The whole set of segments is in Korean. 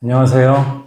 안녕하세요.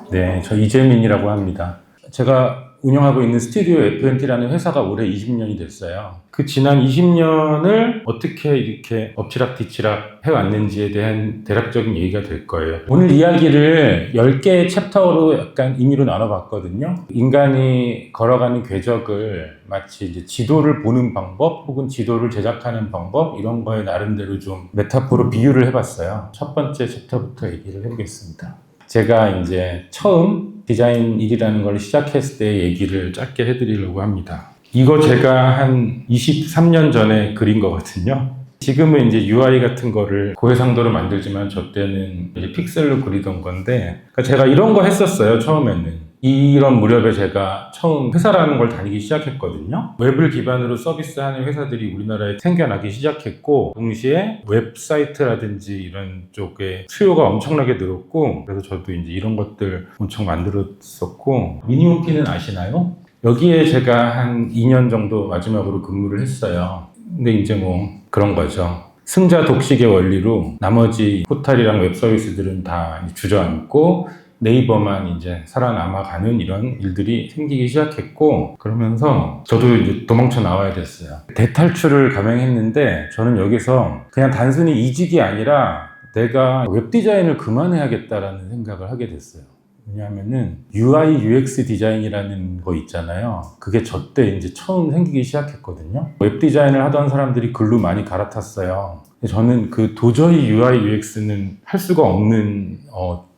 네, 저 이재민이라고 합니다. 제가 운영하고 있는 스튜디오 FNT라는 회사가 올해 20년이 됐어요. 그 지난 20년을 어떻게 이렇게 엎치락뒤치락 해왔는지에 대한 대략적인 얘기가 될 거예요. 오늘 이야기를 10개의 챕터로 약간 임의로 나눠봤거든요. 인간이 걸어가는 궤적을 마치 이제 지도를 보는 방법 혹은 지도를 제작하는 방법 이런 거에 나름대로 좀 메타포로 비유를 해봤어요. 첫 번째 챕터부터 얘기를 해보겠습니다. 제가 이제 처음 디자인 일이라는 걸 시작했을 때 얘기를 짧게 해드리려고 합니다. 이거 제가 한 23년 전에 그린 거거든요. 지금은 이제 UI 같은 거를 고해상도로 만들지만 저 때는 이제 픽셀로 그리던 건데, 그러니까 제가 이런 거 했었어요, 처음에는. 이런 무렵에 제가 처음 회사라는 걸 다니기 시작했거든요. 웹을 기반으로 서비스하는 회사들이 우리나라에 생겨나기 시작했고, 동시에 웹사이트라든지 이런 쪽에 수요가 엄청나게 늘었고, 그래서 저도 이제 이런 것들 엄청 만들었었고, 미니홈피는 아시나요? 여기에 제가 한 2년 정도 마지막으로 근무를 했어요. 근데 이제 뭐 그런 거죠. 승자 독식의 원리로 나머지 포털이랑 웹 서비스들은 다 주저앉고 네이버만 이제 살아남아가는 이런 일들이 생기기 시작했고, 그러면서 저도 이제 도망쳐 나와야 됐어요. 대탈출을 감행했는데 저는 여기서 그냥 단순히 이직이 아니라 내가 웹 디자인을 그만해야겠다라는 생각을 하게 됐어요. 왜냐하면은 UI, UX 디자인이라는 거 있잖아요. 그게 저 때 이제 처음 생기기 시작했거든요. 웹 디자인을 하던 사람들이 글로 많이 갈아탔어요. 저는 그 도저히 UI, UX는 할 수가 없는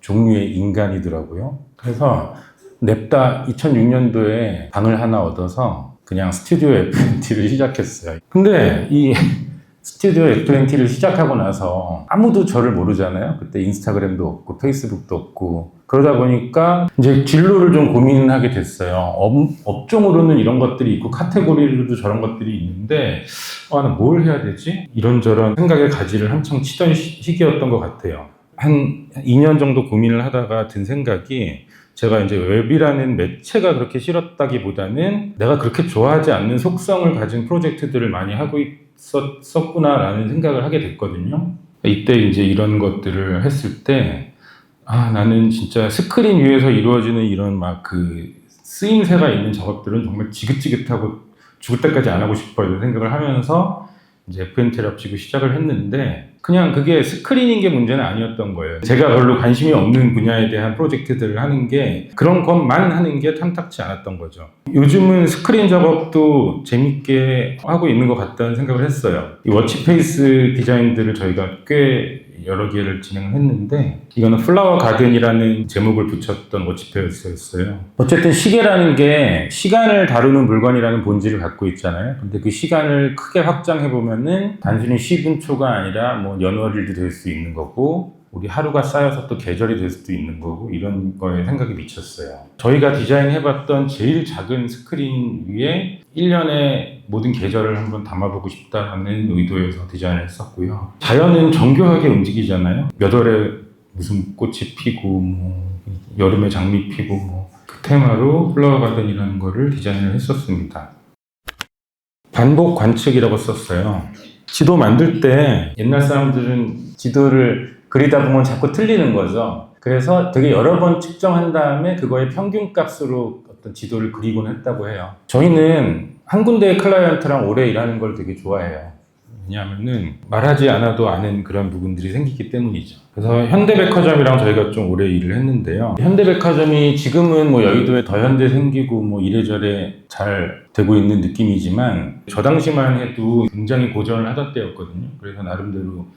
종류의 인간이더라고요. 그래서 냅다 2006년도에 방을 하나 얻어서 그냥 스튜디오 FNT를 시작했어요. 근데 이 스튜디오 FNT를 시작하고 나서 아무도 저를 모르잖아요. 그때 인스타그램도 없고 페이스북도 없고 그러다 보니까 이제 진로를 좀 고민하게 됐어요. 업종으로는 이런 것들이 있고 카테고리로도 저런 것들이 있는데 나는 뭘 해야 되지? 이런저런 생각의 가지를 한창 치던 시기였던 것 같아요. 한 2년 정도 고민을 하다가 든 생각이, 제가 이제 웹이라는 매체가 그렇게 싫었다기보다는 내가 그렇게 좋아하지 않는 속성을 가진 프로젝트들을 많이 하고 있었구나라는 생각을 하게 됐거든요. 이때 이제 이런 것들을 했을 때, 나는 진짜 스크린 위에서 이루어지는 이런 막 그 쓰임새가 있는 작업들은 정말 지긋지긋하고 죽을 때까지 안 하고 싶어 이런 생각을 하면서 이제 FNT를 합치고 시작을 했는데, 그냥 그게 스크린인 게 문제는 아니었던 거예요. 제가 별로 관심이 없는 분야에 대한 프로젝트들을 하는 게, 그런 것만 하는 게 탐탁치 않았던 거죠. 요즘은 스크린 작업도 재밌게 하고 있는 것 같다는 생각을 했어요. 이 워치페이스 디자인들을 저희가 꽤 여러 개를 진행했는데, 이거는 플라워 가든이라는 제목을 붙였던 워치페이스였어요. 어쨌든 시계라는 게 시간을 다루는 물건이라는 본질을 갖고 있잖아요. 근데 그 시간을 크게 확장해 보면은 단순히 시분초가 아니라 뭐 연월일도 될 수 있는 거고, 우리 하루가 쌓여서 또 계절이 될 수도 있는 거고, 이런 거에 생각이 미쳤어요. 저희가 디자인해봤던 제일 작은 스크린 위에 1년의 모든 계절을 한번 담아보고 싶다는 의도에서 디자인을 했었고요. 자연은 정교하게 움직이잖아요. 몇 월에 무슨 꽃이 피고, 뭐 여름에 장미 피고, 뭐 그 테마로 플라워 가든이라는 거를 디자인을 했었습니다. 반복 관측이라고 썼어요. 지도 만들 때 옛날 사람들은 지도를 그리다 보면 자꾸 틀리는 거죠. 그래서 되게 여러 번 측정한 다음에 그거의 평균 값으로 어떤 지도를 그리곤 했다고 해요. 저희는 한 군데의 클라이언트랑 오래 일하는 걸 되게 좋아해요. 왜냐하면은 말하지 않아도 아는 그런 부분들이 생기기 때문이죠. 그래서 현대백화점이랑 저희가 좀 오래 일을 했는데요. 현대백화점이 지금은 뭐 여의도에 더 현대 생기고 뭐 이래저래 잘 되고 있는 느낌이지만, 저 당시만 해도 굉장히 고전을 하던 때였거든요. 그래서 나름대로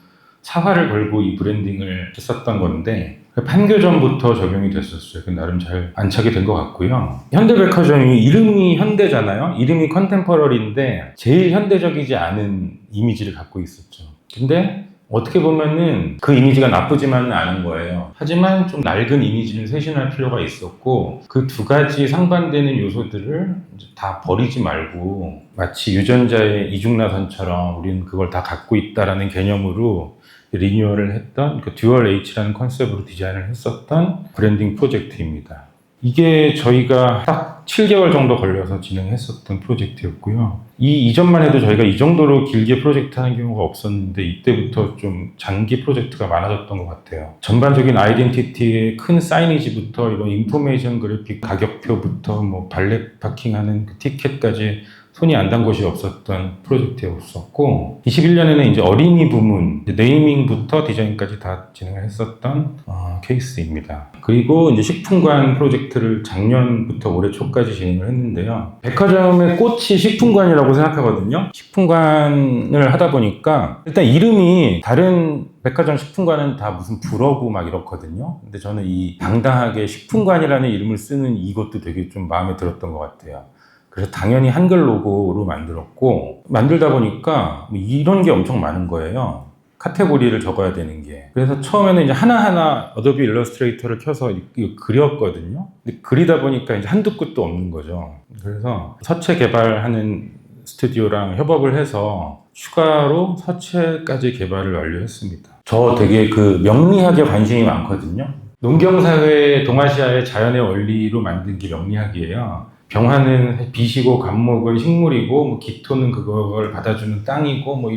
사활을 걸고 이 브랜딩을 했었던 건데, 판교점부터 적용이 됐었어요. 나름 잘 안착이 된 것 같고요. 현대백화점이 이름이 현대잖아요. 이름이 컨템퍼러리인데 제일 현대적이지 않은 이미지를 갖고 있었죠. 근데 어떻게 보면은 그 이미지가 나쁘지만은 않은 거예요. 하지만 좀 낡은 이미지를 쇄신할 필요가 있었고, 그 두 가지 상반되는 요소들을 다 버리지 말고 마치 유전자의 이중나선처럼 우리는 그걸 다 갖고 있다라는 개념으로 리뉴얼을 했던 그 듀얼 H라는 컨셉으로 디자인을 했었던 브랜딩 프로젝트입니다. 이게 저희가 딱 7개월 정도 걸려서 진행했었던 프로젝트였고요. 이 이전만 해도 저희가 이 정도로 길게 프로젝트 하는 경우가 없었는데 이때부터 좀 장기 프로젝트가 많아졌던 것 같아요. 전반적인 아이덴티티의 큰 사이니지부터 이런 인포메이션 그래픽 가격표부터 뭐 발렛 파킹하는 그 티켓까지 손이 안 단 곳이 없었던 프로젝트였었고 21년에는 이제 어린이 부문 네이밍부터 디자인까지 다 진행을 했었던 케이스입니다. 그리고 이제 식품관 프로젝트를 작년부터 올해 초까지 진행을 했는데요. 백화점의 꽃이 식품관이라고 생각하거든요. 식품관을 하다 보니까 일단 이름이 다른 백화점 식품관은 다 무슨 불어고 막 이렇거든요. 근데 저는 이 당당하게 식품관이라는 이름을 쓰는 이것도 되게 좀 마음에 들었던 것 같아요. 그래서 당연히 한글 로고로 만들었고 만들다 보니까 이런 게 엄청 많은 거예요. 카테고리를 적어야 되는 게. 그래서 처음에는 이제 하나하나 어도비 일러스트레이터를 켜서 이거 그렸거든요. 근데 그리다 보니까 이제 한두 끝도 없는 거죠. 그래서 서체 개발하는 스튜디오랑 협업을 해서 추가로 서체까지 개발을 완료했습니다. 저 되게 그 명리학에 관심이 많거든요. 농경사회 동아시아의 자연의 원리로 만든 게 명리학이에요. 병화는 빛이고 감목은 식물이고 뭐 기토는 그걸 받아주는 땅이고 뭐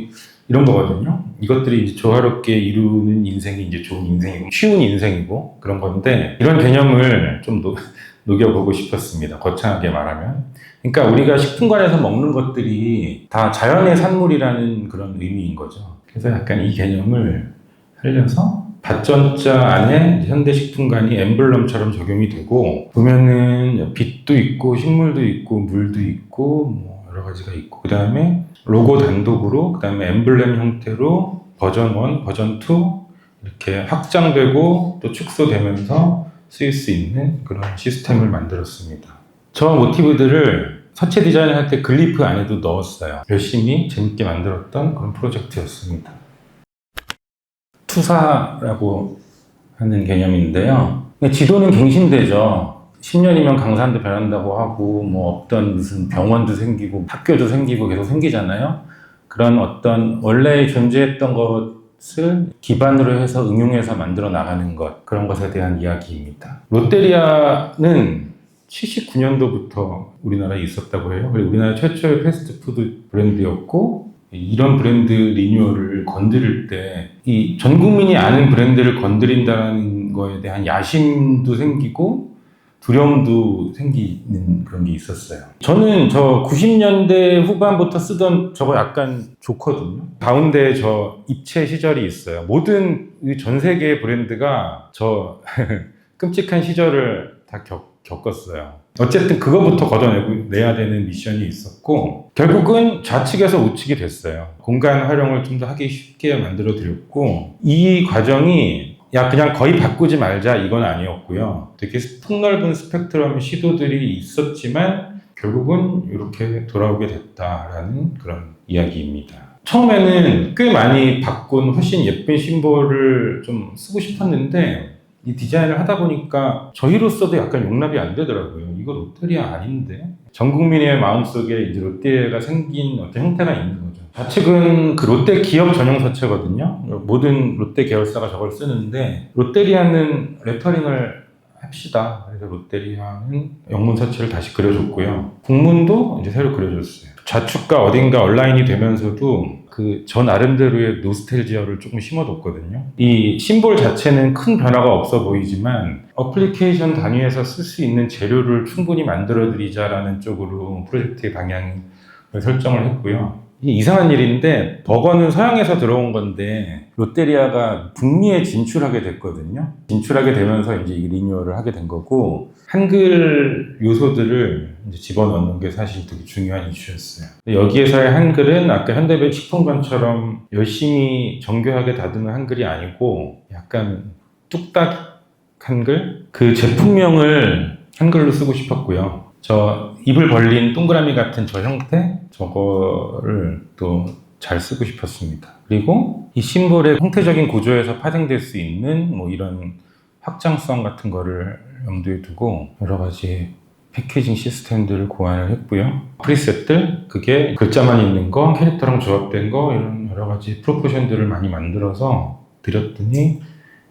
이런 거거든요. 이것들이 이제 조화롭게 이루는 인생이 이제 좋은 인생이고 쉬운 인생이고 그런 건데 이런 개념을 좀 녹여보고 싶었습니다. 거창하게 말하면. 그러니까 우리가 식품관에서 먹는 것들이 다 자연의 산물이라는 그런 의미인 거죠. 그래서 약간 이 개념을 살려서 밭전자 안에 현대식품관이 엠블럼처럼 적용이 되고 보면은 빛도 있고 식물도 있고 물도 있고 뭐 여러 가지가 있고 그 다음에 로고 단독으로 그 다음에 엠블렘 형태로 버전 1, 버전 2 이렇게 확장되고 또 축소되면서 쓰일 수 있는 그런 시스템을 만들었습니다. 저 모티브들을 서체 디자인을 할 때 글리프 안에도 넣었어요. 열심히 재밌게 만들었던 그런 프로젝트였습니다. 투사라고 하는 개념인데요. 지도는 갱신되죠. 10년이면 강산도 변한다고 하고 뭐 없던 무슨 병원도 생기고 학교도 생기고 계속 생기잖아요. 그런 어떤 원래 존재했던 것을 기반으로 해서 응용해서 만들어 나가는 것, 그런 것에 대한 이야기입니다. 롯데리아는 79년도부터 우리나라에 있었다고 해요. 그리고 우리나라 최초의 패스트푸드 브랜드였고 이런 브랜드 리뉴얼을 건드릴 때 이 전 국민이 아는 브랜드를 건드린다는 거에 대한 야심도 생기고 두려움도 생기는 그런 게 있었어요. 저는 저 90년대 후반부터 쓰던 저거 약간 좋거든요. 가운데 저 입체 시절이 있어요. 모든 전 세계의 브랜드가 저 끔찍한 시절을 다 겪었어요. 어쨌든 그거부터 걷어내야 되는 미션이 있었고 결국은 좌측에서 우측이 됐어요. 공간 활용을 좀 더 하기 쉽게 만들어 드렸고 이 과정이 야 그냥 거의 바꾸지 말자 이건 아니었고요. 되게 폭넓은 스펙트럼의 시도들이 있었지만 결국은 이렇게 돌아오게 됐다라는 그런 이야기입니다. 처음에는 꽤 많이 바꾼 훨씬 예쁜 심볼을 좀 쓰고 싶었는데 이 디자인을 하다 보니까 저희로서도 약간 용납이 안 되더라고요. 이거 롯데리아 아닌데? 전 국민의 마음속에 이제 롯데리아가 생긴 어떤 형태가 있는 거죠. 좌측은 그 롯데 기업 전용 서체거든요. 모든 롯데 계열사가 저걸 쓰는데 롯데리아는 레터링을 합시다. 그래서 롯데리아는 영문 서체를 다시 그려줬고요. 국문도 이제 새로 그려줬어요. 좌측과 어딘가 얼라인이 되면서도 그 저 나름대로의 노스텔지어를 조금 심어뒀거든요. 이 심볼 자체는 큰 변화가 없어 보이지만 어플리케이션 단위에서 쓸 수 있는 재료를 충분히 만들어드리자라는 쪽으로 프로젝트의 방향을 설정을 했고요. 이게 이상한 일인데 버거는 서양에서 들어온 건데 롯데리아가 북미에 진출하게 됐거든요. 진출하게 되면서 이제 이 리뉴얼을 하게 된 거고 한글 요소들을 이제 집어넣는 게 사실 되게 중요한 이슈였어요. 여기에서의 한글은 아까 현대백 식품관처럼 열심히 정교하게 다듬은 한글이 아니고 약간 뚝딱 한글? 그 제품명을 한글로 쓰고 싶었고요. 저 입을 벌린 동그라미 같은 저 형태? 저거를 또 잘 쓰고 싶었습니다. 그리고 이 심볼의 형태적인 구조에서 파생될 수 있는 뭐 이런 확장성 같은 거를 염두에 두고 여러 가지 패키징 시스템들을 고안을 했고요. 프리셋들, 그게 글자만 있는 거, 캐릭터랑 조합된 거 이런 여러 가지 프로포션들을 많이 만들어서 드렸더니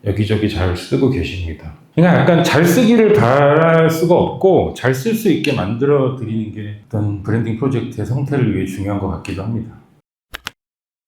여기저기 잘 쓰고 계십니다. 그러니까 약간 잘 쓰기를 바랄 수가 없고 잘 쓸 수 있게 만들어 드리는 게 어떤 브랜딩 프로젝트의 성패를 위해 중요한 것 같기도 합니다.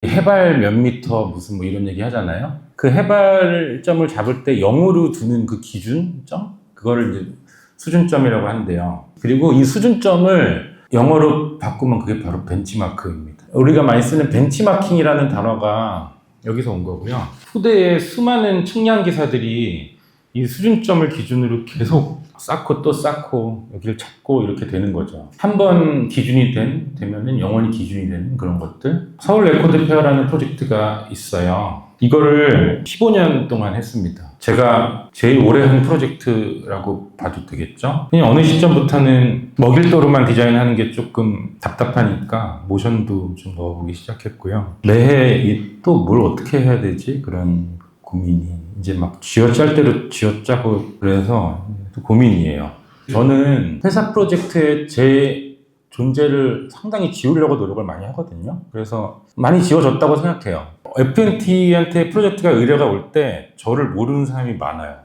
해발 몇 미터 무슨 뭐 이런 얘기 하잖아요. 그 해발점을 잡을 때 0으로 두는 그 기준점? 그거를 이제 수준점이라고 한대요. 그리고 이 수준점을 영어로 바꾸면 그게 바로 벤치마크입니다. 우리가 많이 쓰는 벤치마킹이라는 단어가 여기서 온 거고요. 후대에 수많은 측량 기사들이 이 수준점을 기준으로 계속 쌓고 또 쌓고 여기를 찾고 이렇게 되는 거죠. 한 번 기준이 되면은 영원히 기준이 되는 그런 것들. 서울 레코드 페어라는 프로젝트가 있어요. 이거를 15년 동안 했습니다. 제가 제일 오래 한 프로젝트라고 봐도 되겠죠? 그냥 어느 시점부터는 먹일도로만 디자인하는 게 조금 답답하니까 모션도 좀 넣어보기 시작했고요. 매해 또 뭘 어떻게 해야 되지? 그런 고민이 이제 막 쥐어짤 대로 쥐어짜고 그래서 또 고민이에요. 저는 회사 프로젝트에 제 존재를 상당히 지우려고 노력을 많이 하거든요. 그래서 많이 지워졌다고 생각해요. FNT한테 프로젝트가 의뢰가 올 때 저를 모르는 사람이 많아요.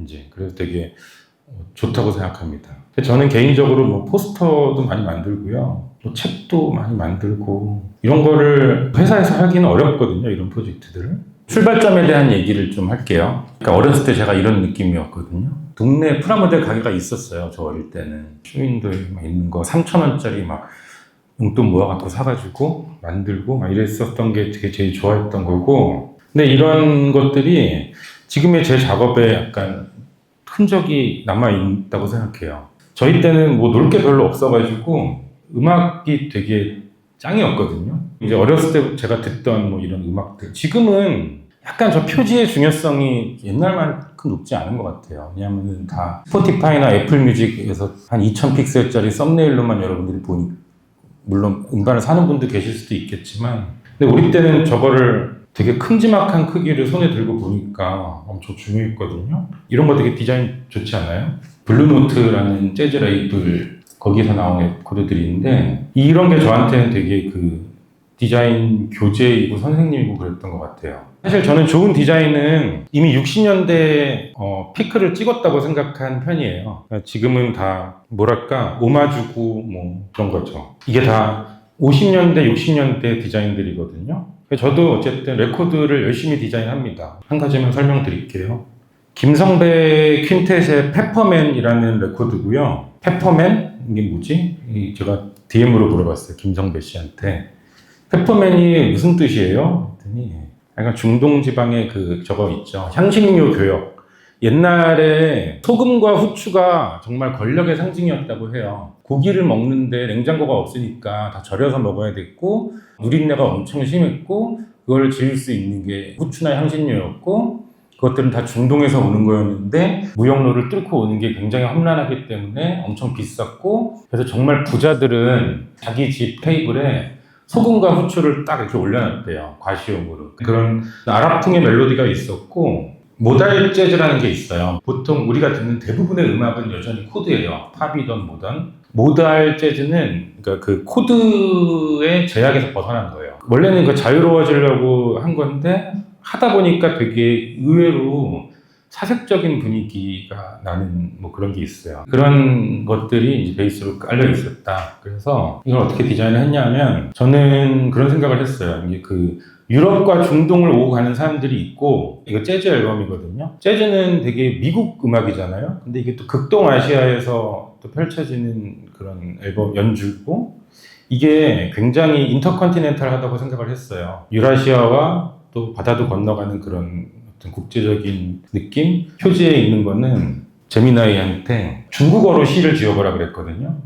이제 그래서 되게 좋다고 생각합니다. 저는 개인적으로 뭐 포스터도 많이 만들고요. 또 책도 많이 만들고 이런 거를 회사에서 하기는 어렵거든요. 이런 프로젝트들을. 출발점에 대한 얘기를 좀 할게요. 그러니까 어렸을 때 제가 이런 느낌이었거든요. 동네에 프라모델 가게가 있었어요. 저 어릴 때는. 쇼윈도에 막 있는 거 3,000원짜리 막 용돈 모아갖고 사가지고 만들고 막 이랬었던 게 되게 제일 좋아했던 거고. 근데 이런 것들이 지금의 제 작업에 약간 흔적이 남아있다고 생각해요. 저희 때는 뭐 놀 게 별로 없어가지고 음악이 되게 짱이었거든요. 이제 어렸을 때 제가 듣던 뭐 이런 음악들. 지금은 약간 저 표지의 중요성이 옛날만큼 높지 않은 것 같아요. 왜냐하면 다 스포티파이나 애플 뮤직에서 한 2000픽셀짜리 썸네일로만 여러분들이 보니, 물론 음반을 사는 분도 계실 수도 있겠지만, 근데 우리 때는 저거를 되게 큼지막한 크기를 손에 들고 보니까 엄청 중요했거든요. 이런 거 되게 디자인 좋지 않아요? 블루노트라는 재즈 레이블 거기서 나온 코드들인데 이런 게 저한테는 되게 그 디자인 교재이고 선생님이고 그랬던 것 같아요. 사실 저는 좋은 디자인은 이미 60년대 피크를 찍었다고 생각한 편이에요. 지금은 다 뭐랄까 오마주고 뭐 그런 거죠. 이게 다 50년대 60년대 디자인들이거든요. 저도 어쨌든 레코드를 열심히 디자인합니다. 한 가지만 설명드릴게요. 김성배 퀸텟의 페퍼맨이라는 레코드고요. 페퍼맨? 이게 뭐지? 제가 DM으로 물어봤어요. 김성배 씨한테. 페퍼맨이 무슨 뜻이에요? 했더니 약간 중동 지방의 그 저거 있죠. 향신료 교역. 옛날에 소금과 후추가 정말 권력의 상징이었다고 해요. 고기를 먹는데 냉장고가 없으니까 다 절여서 먹어야 됐고 누린내가 엄청 심했고 그걸 지을 수 있는 게 후추나 향신료였고 그것들은 다 중동에서 오는 거였는데 무역로를 뚫고 오는 게 굉장히 험난하기 때문에 엄청 비쌌고 그래서 정말 부자들은 자기 집 테이블에 소금과 후추를 딱 이렇게 올려놨대요. 과시용으로. 그런 아랍풍의 멜로디가 있었고 모달 재즈라는 게 있어요. 보통 우리가 듣는 대부분의 음악은 여전히 코드예요. 팝이든 뭐든. 모달 재즈는 그러니까 그 코드의 제약에서 벗어난 거예요. 원래는 그 자유로워지려고 한 건데 하다 보니까 되게 의외로 사색적인 분위기가 나는 뭐 그런 게 있어요. 그런 것들이 이제 베이스로 깔려 있었다. 그래서 이걸 어떻게 디자인을 했냐면 저는 그런 생각을 했어요. 이게 그 유럽과 중동을 오고 가는 사람들이 있고 이거 재즈 앨범이거든요. 재즈는 되게 미국 음악이잖아요. 근데 이게 또 극동아시아에서 또 펼쳐지는 그런 앨범 연주고 이게 굉장히 인터컨티넨탈하다고 생각을 했어요. 유라시아와 또 바다도 건너가는 그런 어떤 국제적인 느낌? 표지에 있는 거는 제미나이한테 중국어로 시를 지어보라 그랬거든요.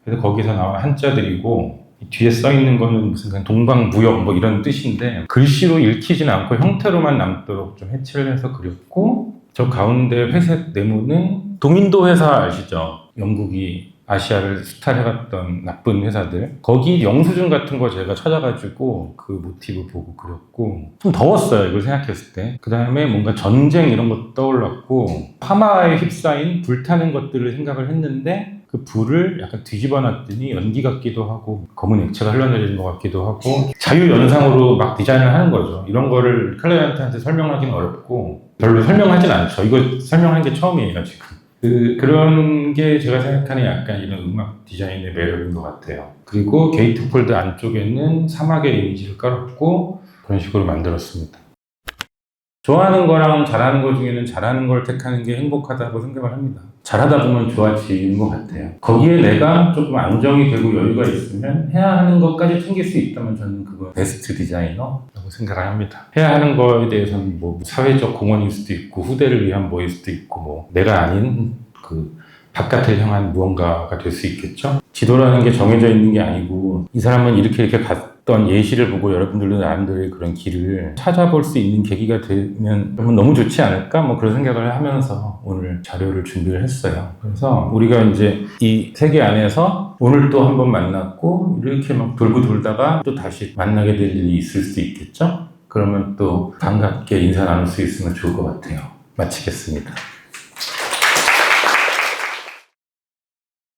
그래서 거기서 나온 한자들이고 뒤에 써 있는 거는 무슨 그냥 동방무역 뭐 이런 뜻인데 글씨로 읽히진 않고 형태로만 남도록 좀 해치를 해서 그렸고 저 가운데 회색 네모는 동인도 회사 아시죠? 영국이 아시아를 수탈해갔던 나쁜 회사들 거기 영수증 같은 거 제가 찾아가지고 그 모티브 보고 그렸고 좀 더웠어요 이걸 생각했을 때. 그 다음에 뭔가 전쟁 이런 것도 떠올랐고 파마에 휩싸인 불타는 것들을 생각을 했는데 그 불을 약간 뒤집어 놨더니 연기 같기도 하고 검은 액체가 흘러내리는 것 같기도 하고 자유연상으로 막 디자인을 하는 거죠. 이런 거를 클라이언트한테 설명하기는 어렵고 별로 설명하진 않죠. 이거 설명한 게 처음이에요, 지금. 그런 게 제가 생각하는 약간 이런 음악 디자인의 매력인 것 같아요. 그리고 게이트폴드 안쪽에는 사막의 이미지를 깔았고 그런 식으로 만들었습니다. 좋아하는 거랑 잘하는 거 중에는 잘하는 걸 택하는 게 행복하다고 생각을 합니다. 잘하다 보면 좋아지는 것 같아요. 거기에 내가 조금 안정이 되고 여유가 있으면 해야 하는 것까지 챙길 수 있다면 저는 그거 베스트 디자이너라고 생각을 합니다. 해야 하는 거에 대해서는 뭐 사회적 공헌일 수도 있고 후대를 위한 뭐일 수도 있고 뭐 내가 아닌 그 바깥을 향한 무언가가 될 수 있겠죠. 지도라는 게 정해져 있는 게 아니고 이 사람은 이렇게 갔던 예시를 보고 여러분들도 나름대로의 그런 길을 찾아볼 수 있는 계기가 되면 너무 좋지 않을까 뭐 그런 생각을 하면서 오늘 자료를 준비를 했어요. 그래서 우리가 이제 이 세계 안에서 오늘 또 한 번 만났고 이렇게 막 돌고 돌다가 또 다시 만나게 될 일이 있을 수 있겠죠. 그러면 또 반갑게 인사 나눌 수 있으면 좋을 것 같아요. 마치겠습니다.